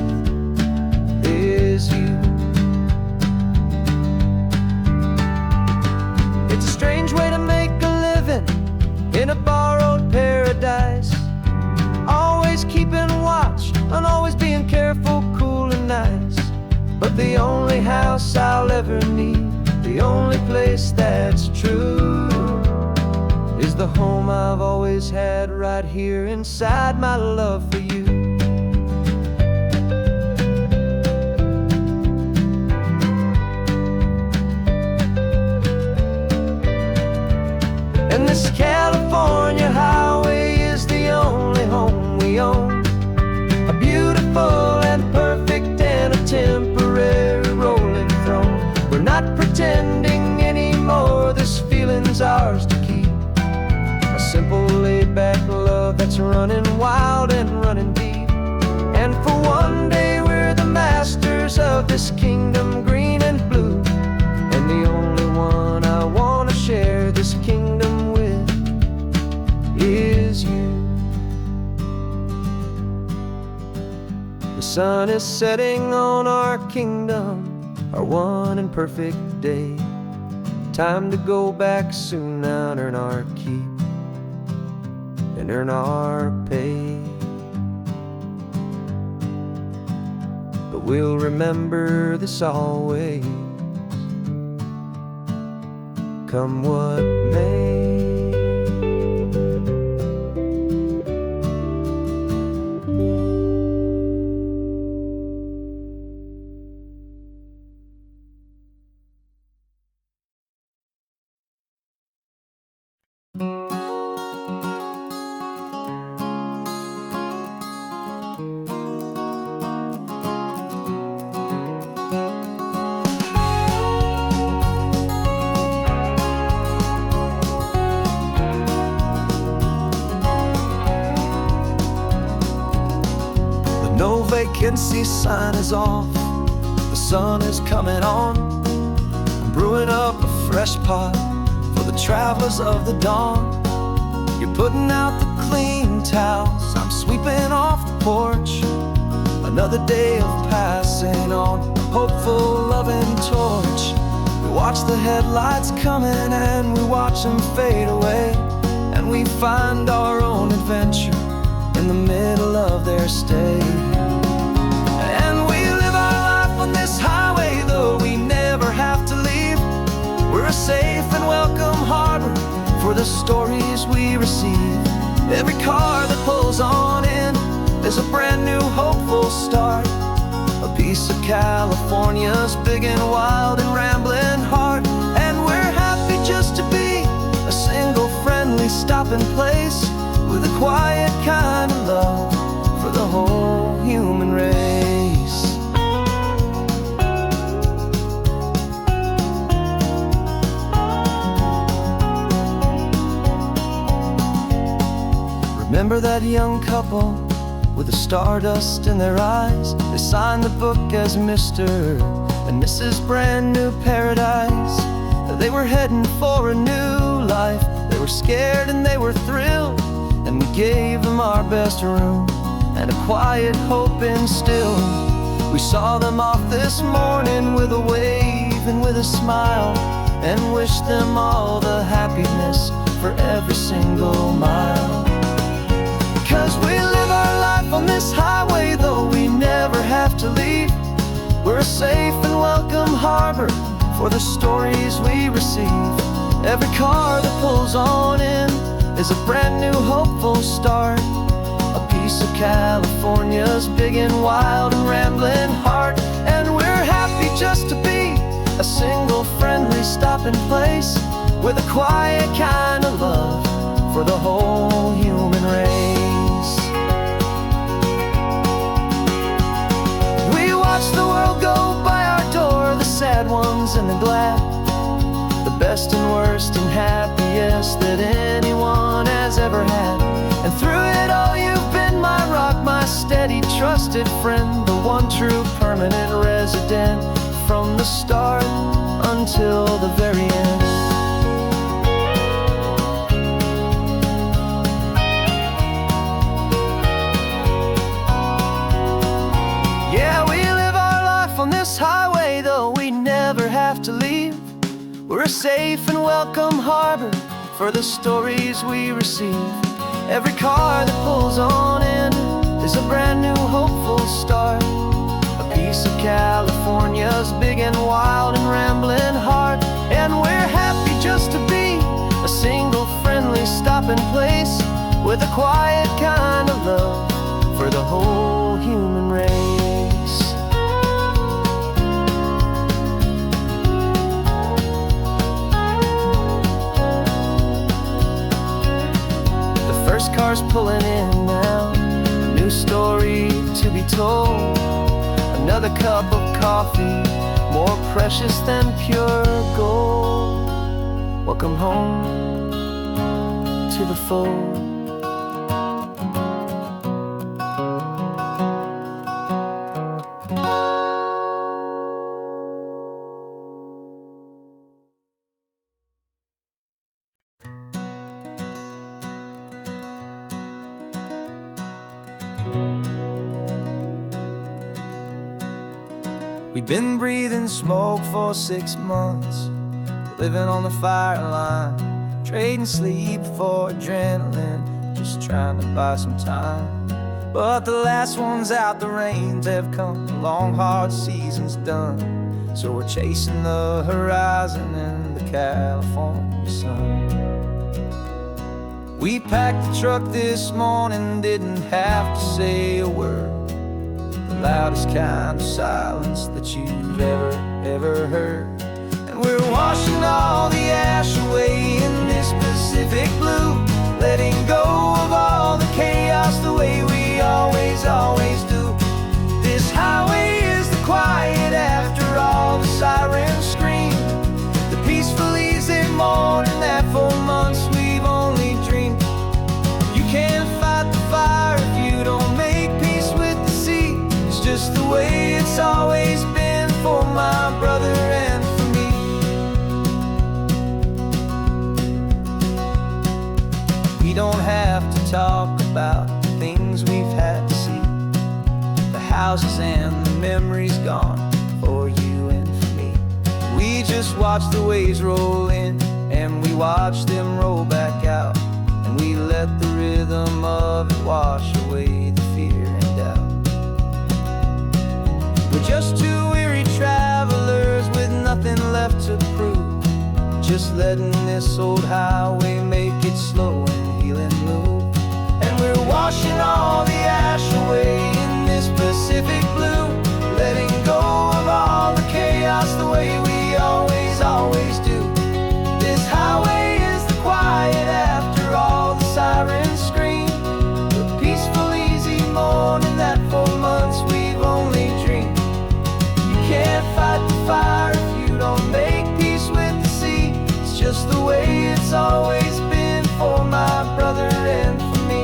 is you. It's a strange way to make a living in a borrowed paradise, always keeping watch and always being careful, cool and nice. But the only house I'll ever need, the only place that's true, is the home I've always had right here inside my love for you. And this California highway is the only home we own, a beautiful and perfect and a temporary rolling throne. We're not pretending anymore, this feeling's ours to keep, a simple laid-back love that's running wild and running deep. And for one day we're the masters of this kingdom green and blue, and the only one I want to share this kingdom with is you. The sun is setting on our kingdom, our one and perfect day. Time to go back soon now and earn our keep and earn our pay. But we'll remember this always, come what may. No vacancy sign is off, the sun is coming on. I'm brewing up a fresh pot for the travelers of the dawn. You're putting out the clean towels, I'm sweeping off the porch. Another day of passing on, a hopeful loving torch. We watch the headlights coming and we watch them fade away, and we find our own adventure in the middle of their stay. And we live our life on this highway, though we never have to leave. We're a safe and welcome harbor for the stories we receive. Every car that pulls on in is a brand new hopeful start, a piece of California's big and wild and rambling heart. And we're happy just to be a single friendly stopping place with a Remember that young couple with the stardust in their eyes? They signed the book as Mr. and Mrs. Brand New Paradise. They were heading for a new life. They were scared and they were thrilled, and we gave them our best room and a quiet hope instilled. We saw them off this morning with a wave and with a smile, and wished them all the happiness for every single mile. 'Cause we live our life on this highway, though we never have to leave. We're a safe and welcome harbor for the stories we receive. Every car that pulls on in is a brand new hopeful start, a piece of California's big and wild and rambling heart. And we're happy just to be a single friendly stopping place, with a quiet kind of love for the whole human race. We watch the world go by our door, the sad ones and the glad, the best and worst and happiest that anyone has ever had. And through it all you've been my rock, my steady trusted friend, the one true permanent resident, from the start until the very end. Yeah, we live our life on this highway, though we never have to leave. We're a safe and welcome harbor for the stories we receive. Every car that pulls on in is a brand new hopeful start, a piece of California's big and wild and rambling heart. And we're happy just to be a single friendly stopping place, with a quiet kind of love for the whole human race. First car's pulling in now, a new story to be told. Another cup of coffee, more precious than pure gold. Welcome home to the fold. We've been breathing smoke for 6 months, living on the fire line, trading sleep for adrenaline, just trying to buy some time. But the last one's out, the rains have come, the long hard season's done. So we're chasing the horizon in the California sun. We packed the truck this morning, didn't have to say a word, the loudest kind of silence that you've ever heard. And we're washing all the ash away in this Pacific blue, letting go of all the chaos the way we always do. This highway is the quiet after all the sirens scream, the peaceful easy morning that for months we've only dreamed. You can't fight the fire if you don't make peace with the sea. It's just the way it's always been for my brother and for me. We don't have to talk about the things we've had to see, the houses and the memories gone for you and for me. We just watch the waves roll in, and we watch them roll back out, and we let the rhythm of it wash away the fear and doubt. We're just two weary travelers with nothing left to prove, just letting this old highway make its slow and healing move. And we're washing all the ash away in this Pacific blue, letting go of all the chaos the way we always do. This highway is the quiet after all the sirens scream, the peaceful easy morning that for months we've only dreamed. You can't fight the fire if you don't make peace with the sea. It's just the way it's always been for my brother and for me.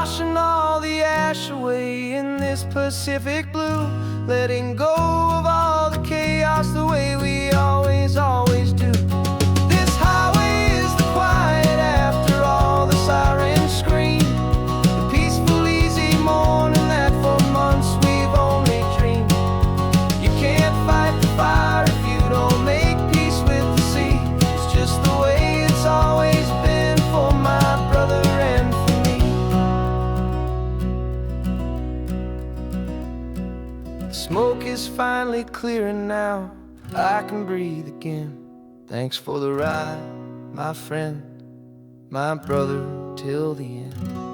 washing all the ash away in this Pacific blue, letting go of all the chaos the way we always do. This highway is the quiet after all the sirens scream, the peaceful, easy morning that for months we've only dreamed. You can't fight the fire if you don't make peace with the sea. It's just the way it's always been for my brother and for me. The smoke is finally clearing now, I can breathe again. Thanks for the ride, my friend, my brother, till the end.